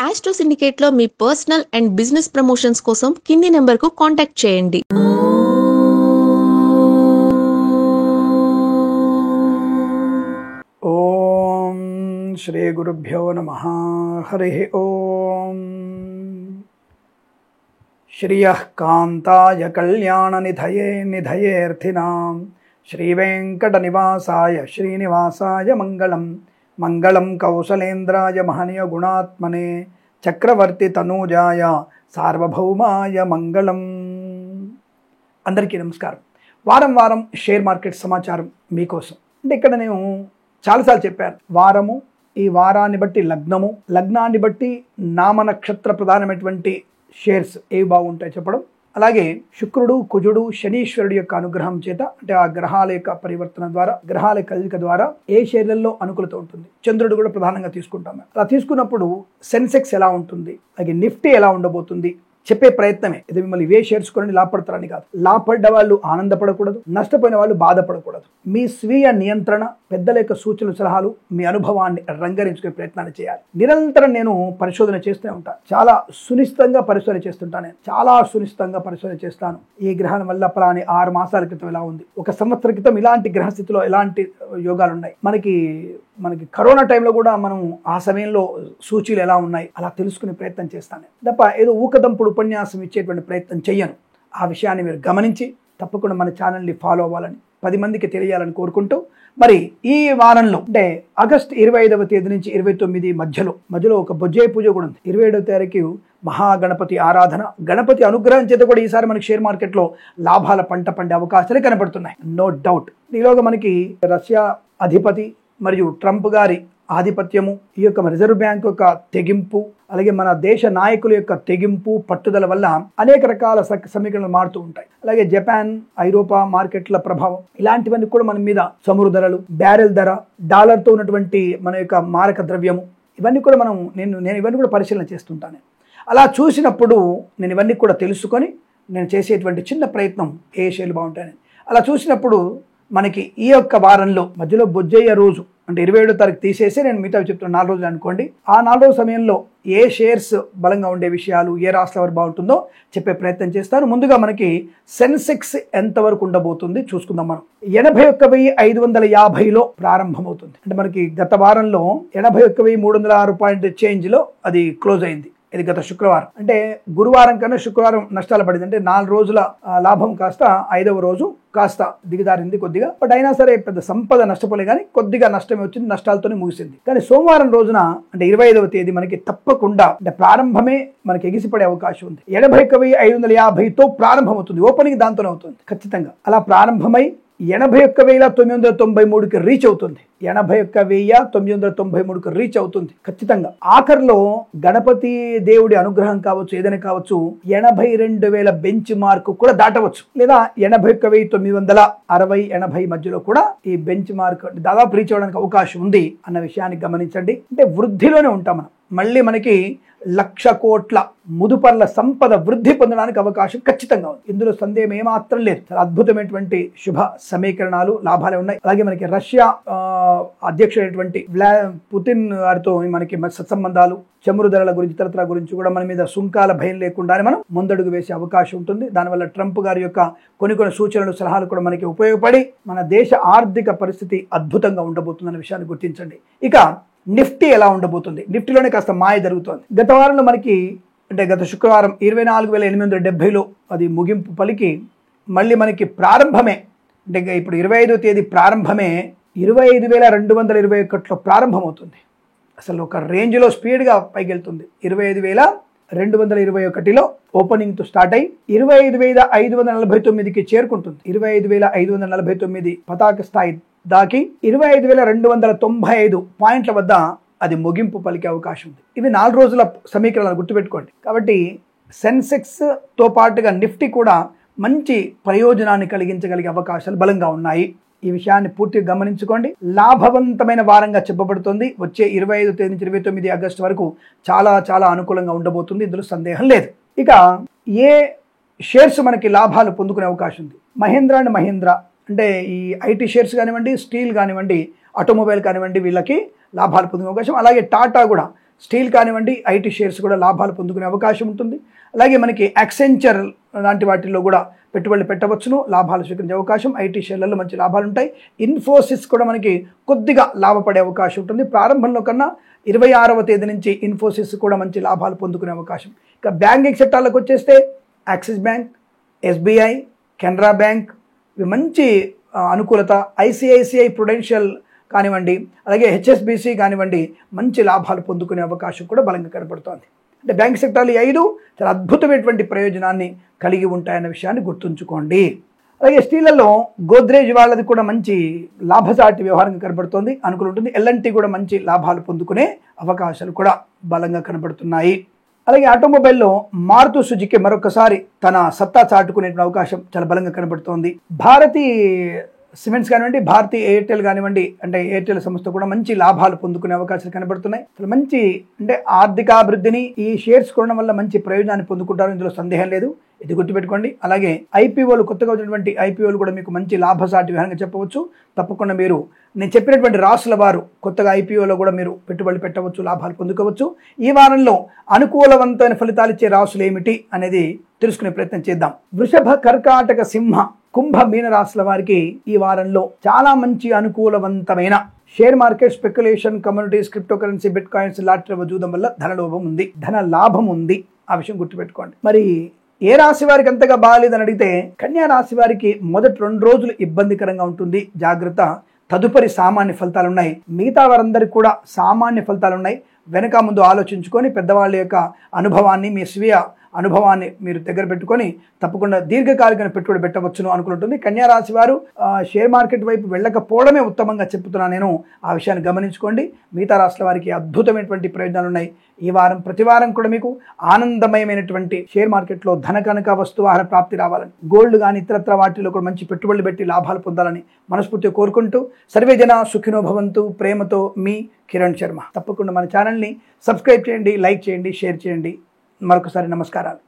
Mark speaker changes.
Speaker 1: Astro సిండికేట్లో మీ personal and business promotions కోసం కింది నెంబర్కు కాంటాక్ట్ చేయండి.
Speaker 2: ఓం శ్రీ గురుభ్యో నమః. హరి ఓం. శ్రియః కాంతాయ కళ్యాణ నిధయే నిధయేర్థినాం శ్రీ వెంకట నివాసాయ శ్రీనివాసాయ మంగళం. మంగళం కౌసలేంద్రాయ మహనీయ గుణాత్మనే చక్రవర్తి తనూజాయ సార్వభౌమాయ మంగళం. అందరికీ నమస్కారం. వారం వారం షేర్ మార్కెట్ సమాచారం మీకోసం. అంటే ఇక్కడ నేను చాలాసార్లు చెప్పాను, వారము, ఈ వారాన్ని బట్టి లగ్నము, లగ్నాన్ని బట్టి నామ నక్షత్ర ప్రధానమైనటువంటి షేర్స్ ఏవి బాగుంటాయి చెప్పడం. అలాగే శుక్రుడు, కుజుడు, శనీశ్వరుడు యొక్క అనుగ్రహం చేత, అంటే ఆ గ్రహాల యొక్క పరివర్తన ద్వారా, గ్రహాల కదలిక ద్వారా ఏ షేర్లలో అనుకూలత ఉంటుంది. చంద్రుడు కూడా ప్రధానంగా తీసుకుంటాం. అలా తీసుకున్నప్పుడు సెన్సెక్స్ ఎలా ఉంటుంది, అలాగే నిఫ్టీ ఎలా ఉండబోతుంది చెప్పే ప్రయత్నమే. ఇది మిమ్మల్ని ఇవే షేర్స్ కొని లాభపడతారని కాదు. లాభపడ్డ వాళ్ళు ఆనందపడకూడదు, నష్టపోయిన వాళ్ళు బాధపడకూడదు. మీ స్వీయ నియంత్రణ, పెద్దల యొక్క సూచనలు, సలహాలు, మీ అనుభవాన్ని రంగరించుకునే ప్రయత్నాన్ని చేయాలి. నిరంతరం నేను పరిశోధన చేస్తూనే ఉంటాను. చాలా సునిశ్చితంగా పరిశోధన చేస్తుంటాను. నేను చాలా సునిశ్చితంగా పరిశోధన చేస్తాను. ఈ గ్రహం వల్ల పలాని 6 మాసాల క్రితం ఎలా ఉంది, 1 సంవత్సరం క్రితం ఇలాంటి గ్రహస్థితిలో ఎలాంటి యోగాలు ఉన్నాయి, మనకి కరోనా టైంలో కూడా మనం ఆ సమయంలో సూచీలు ఎలా ఉన్నాయి అలా తెలుసుకునే ప్రయత్నం చేస్తాను తప్ప ఏదో ఊకదంపుడు ఉపన్యాసం ఇచ్చేటువంటి ప్రయత్నం చెయ్యను. ఆ విషయాన్ని మీరు గమనించి తప్పకుండా మన ఛానల్ని ఫాలో అవ్వాలని, 10 మందికి తెలియాలని కోరుకుంటూ, మరి ఈ వారంలో అంటే ఆగస్టు 25వ తేదీ నుంచి 29 మధ్యలో ఒక బొజ్జే పూజ కూడా ఉంది. 27వ తారీఖు మహాగణపతి ఆరాధన. గణపతి అనుగ్రహం చేత కూడా ఈసారి మనకి షేర్ మార్కెట్లో లాభాల పంట పండే అవకాశాలు కనపడుతున్నాయి, నో డౌట్. ఈలోగా మనకి రష్యా అధిపతి మరియు ట్రంప్ గారి ఆధిపత్యము, ఈ యొక్క రిజర్వ్ బ్యాంక్ యొక్క తెగింపు, అలాగే మన దేశ నాయకుల యొక్క తెగింపు, పట్టుదల వల్ల అనేక రకాల సమీకరణలు మారుతూ ఉంటాయి. అలాగే జపాన్, ఐరోపా మార్కెట్ల ప్రభావం, ఇలాంటివన్నీ కూడా మన మీద చమురు ధరలు, బ్యారెల్ ధర, డాలర్తో ఉన్నటువంటి మన యొక్క మారక ద్రవ్యము, ఇవన్నీ కూడా నేను ఇవన్నీ కూడా పరిశీలన చేస్తుంటాను. అలా చూసినప్పుడు నేను ఇవన్నీ కూడా తెలుసుకొని నేను చేసేటువంటి చిన్న ప్రయత్నం ఏ షేర్లు బాగుంటాయని. అలా చూసినప్పుడు మనకి ఈ యొక్క వారంలో మధ్యలో బొజ్జయ్య రోజు అంటే 27వ తారీఖు తీసేసి నేను మిగతా చెప్తున్నా 4 రోజులు అనుకోండి. ఆ 4 రోజుల సమయంలో ఏ షేర్స్ బలంగా ఉండే విషయాలు, ఏ రాష్ట్రాల వరకు బాగుంటుందో చెప్పే ప్రయత్నం చేస్తాను. ముందుగా మనకి సెన్సెక్స్ ఎంతవరకు ఉండబోతుంది చూసుకుందాం. మనం 81,550లో ప్రారంభమవుతుంది. అంటే మనకి గత వారంలో 81,306 పాయింట్ చేంజ్లో అది క్లోజ్ అయింది. ఇది గత శుక్రవారం. అంటే గురువారం కన్నా శుక్రవారం నష్టాలు పడింది. అంటే 4 రోజుల లాభం కాస్త 5వ రోజు కాస్త దిగదారింది కొద్దిగా. బట్ అయినా సరే పెద్ద సంపద నష్టపోలే, కానీ కొద్దిగా నష్టమే వచ్చింది, నష్టాలతోనే ముగిసింది. కానీ సోమవారం రోజున అంటే 25వ తేదీ మనకి తప్పకుండా అంటే ప్రారంభమే మనకి ఎగిసిపడే అవకాశం ఉంది. 81,550తో ప్రారంభమవుతుంది. ఓపెనింగ్ దాంతోనే అవుతుంది ఖచ్చితంగా. అలా ప్రారంభమై 81,993కి రీచ్ అవుతుంది. 81,993కి రీచ్ అవుతుంది ఖచ్చితంగా. ఆఖరిలో గణపతి దేవుడి అనుగ్రహం కావచ్చు, ఏదైనా కావచ్చు, 82,000 బెంచ్ మార్క్ కూడా దాటవచ్చు, లేదా 81,960, 80 మధ్యలో కూడా ఈ బెంచ్ మార్క్ దాదాపు రీచ్ అవ్వడానికి అవకాశం ఉంది అన్న విషయాన్ని గమనించండి. అంటే వృద్ధిలోనే ఉంటాం మనం. మళ్ళీ మనకి 1,00,000 కోట్ల ముదుపర్ల సంపద వృద్ధి పొందడానికి అవకాశం ఖచ్చితంగా ఉంది. ఇందులో సందేహం ఏమాత్రం లేదు. చాలా అద్భుతమైనటువంటి శుభ సమీకరణాలు, లాభాలే ఉన్నాయి. అలాగే మనకి రష్యా అధ్యక్షుడైనటువంటి పుతిన్ గారితో మనకి సత్సంబంధాలు, చమురు ధరల గురించి, తరతర గురించి కూడా మన మీద సుంకాల భయం లేకుండానే మనం ముందడుగు వేసే అవకాశం ఉంటుంది. దానివల్ల ట్రంప్ గారి యొక్క కొన్ని సూచనలు, సలహాలు కూడా మనకి ఉపయోగపడి మన దేశ ఆర్థిక పరిస్థితి అద్భుతంగా ఉండబోతుందన్న విషయాన్ని గుర్తించండి. ఇక నిఫ్టీ ఎలా ఉండబోతుంది? నిఫ్టీలోనే కాస్త మాయ జరుగుతోంది. గత వారంలో మనకి అంటే గత శుక్రవారం 24,870లో అది ముగింపు పలికి మళ్ళీ మనకి ప్రారంభమే, అంటే ఇప్పుడు 25వ తేదీ ప్రారంభమే 25,221లో ప్రారంభమవుతుంది. అసలు ఒక రేంజ్లో స్పీడ్గా పైకి వెళ్తుంది. 25,221లో ఓపెనింగ్తో స్టార్ట్ అయ్యి 25,549కి చేరుకుంటుంది. 25,549 పతాక స్థాయి దాకి 25,295 పాయింట్ల వద్ద అది ముగింపు పలికే అవకాశం ఉంది. ఇవి 4 రోజుల సమీకరణాలు గుర్తుపెట్టుకోండి. కాబట్టి సెన్సెక్స్తో పాటుగా నిఫ్టీ కూడా మంచి ప్రయోజనాన్ని కలిగించగలిగే అవకాశాలు బలంగా ఉన్నాయి. ఈ విషయాన్ని పూర్తిగా గమనించుకోండి. లాభవంతమైన వారంగా చెప్పబడుతుంది. వచ్చే 25 తేదీ నుంచి 29 ఆగస్టు వరకు చాలా చాలా అనుకూలంగా ఉండబోతుంది, ఇందులో సందేహం లేదు. ఇక ఏ షేర్స్ మనకి లాభాలు పొందుకునే అవకాశం ఉంది? మహీంద్రా అండ్ మహీంద్రా అంటే ఈ ఐటీ షేర్స్ కానివ్వండి, స్టీల్ కానివ్వండి, ఆటోమొబైల్ కానివ్వండి, వీళ్ళకి లాభాలు పొందే అవకాశం. అలాగే టాటా కూడా స్టీల్ కానివ్వండి, ఐటీ షేర్స్ కూడా లాభాలు పొందుకునే అవకాశం ఉంటుంది. అలాగే మనకి యాక్సెంచర్ లాంటి వాటిల్లో కూడా పెట్టుబడులు పెట్టవచ్చును, లాభాలు స్వీకరించే అవకాశం. ఐటీ షేర్లలో మంచి లాభాలు ఉంటాయి. ఇన్ఫోసిస్ కూడా మనకి కొద్దిగా లాభపడే అవకాశం ఉంటుంది. ప్రారంభంలో కన్నా 26వ తేదీ నుంచి ఇన్ఫోసిస్ కూడా మంచి లాభాలు పొందుకునే అవకాశం. ఇక బ్యాంకింగ్ సెక్టార్లకు వచ్చేస్తే axis bank, SBI, Canara bank ఇవి మంచి అనుకూలత. ఐసిఐసిఐ ప్రుడెన్షియల్ కానివ్వండి, అలాగే హెచ్ఎస్బిసి కానివ్వండి మంచి లాభాలు పొందుకునే అవకాశం కూడా బలంగా కనబడుతోంది. అంటే బ్యాంక్ సెక్టార్లు 5 చాలా అద్భుతమైనటువంటి ప్రయోజనాన్ని కలిగి ఉంటాయన్న విషయాన్ని గుర్తుంచుకోండి. అలాగే స్టీళ్లలో గోద్రేజ్ వాళ్ళది కూడా మంచి లాభసాటి వ్యవహారంగా కనబడుతోంది, అనుకూలం ఉంటుంది. ఎల్ఎన్టీ కూడా మంచి లాభాలు పొందుకునే అవకాశాలు కూడా బలంగా కనబడుతున్నాయి. అలాగే ఆటోమొబైల్లో మారుతి సుజుకి మరొకసారి తన సత్తా చాటుకునే అవకాశం చాలా బలంగా కనబడుతోంది. భారతీ సిమెంట్స్ కానివ్వండి, భారతీ ఎయిర్టెల్ కానివ్వండి, అంటే ఎయిర్టెల్ సంస్థ కూడా మంచి లాభాలు పొందుకునే అవకాశాలు కనబడుతున్నాయి. అసలు మంచి అంటే ఆర్థికాభివృద్ధిని ఈ షేర్స్ కొనడం వల్ల మంచి ప్రయోజనాన్ని పొందుకుంటారు, ఇందులో సందేహం లేదు, ఇది గుర్తుపెట్టుకోండి. అలాగే ఐపీఓలు, కొత్తగా వచ్చినటువంటి ఐపీఓలు కూడా మీకు మంచి లాభసాటి విధానంగా చెప్పవచ్చు. తప్పకుండా మీరు నేను చెప్పినటువంటి రాసుల వారు కొత్తగా ఐపీఓలో కూడా మీరు పెట్టుబడులు పెట్టవచ్చు, లాభాలు పొందుకోవచ్చు. ఈ వారంలో అనుకూలవంతమైన ఫలితాలు ఇచ్చే రాసులు ఏమిటి అనేది తెలుసుకునే ప్రయత్నం చేద్దాం. వృషభ, కర్కాటక, సింహ, కుంభ, మీన రాశుల వారికి ఈ వారంలో చాలా మంచి అనుకూలవంతమైన share market, speculation, communities, cryptocurrency, bitcoins, lottery చూడడం వల్ల ధనలోభం ఉంది, ధన లాభం ఉంది. ఆ విషయం గుర్తుపెట్టుకోండి. మరి ఏ రాశి వారికి అంతగా బాగాలేదని అడిగితే కన్యా రాశి వారికి మొదటి 2 రోజులు ఇబ్బందికరంగా ఉంటుంది, జాగ్రత్త. తదుపరి సామాన్య ఫలితాలు ఉన్నాయి. మిగతా వారందరికీ కూడా సామాన్య ఫలితాలు ఉన్నాయి. వెనక ముందు ఆలోచించుకొని పెద్దవాళ్ళ యొక్క అనుభవాన్ని, మీ స్వీయ అనుభవాన్ని మీరు దగ్గర పెట్టుకొని తప్పకుండా దీర్ఘకాలిక పెట్టుబడి పెట్టవచ్చును అనుకుంటుంది. కన్యా రాశి వారు షేర్ మార్కెట్ వైపు వెళ్ళకపోవడమే ఉత్తమంగా చెప్తున్నాను నేను, ఆ విషయాన్ని గమనించుకోండి. మిగతా రాశుల వారికి అద్భుతమైనటువంటి ప్రయోజనాలు ఉన్నాయి. ఈ వారం ప్రతి వారం కూడా మీకు ఆనందమయమైనటువంటి షేర్ మార్కెట్లో ధన కనుక వస్తువాహన ప్రాప్తి రావాలని, గోల్డ్ కానీ ఇతరత్ర వాటిలో కూడా మంచి పెట్టుబడులు పెట్టి లాభాలు పొందాలని మనస్ఫూర్తిగా కోరుకుంటూ సర్వే జన సుఖినో భవంతు. ప్రేమతో మీ కిరణ్ శర్మ. తప్పకుండా మన ఛానల్ని సబ్స్క్రైబ్ చేయండి, లైక్ చేయండి, షేర్ చేయండి. మరొకసారి నమస్కారాలు.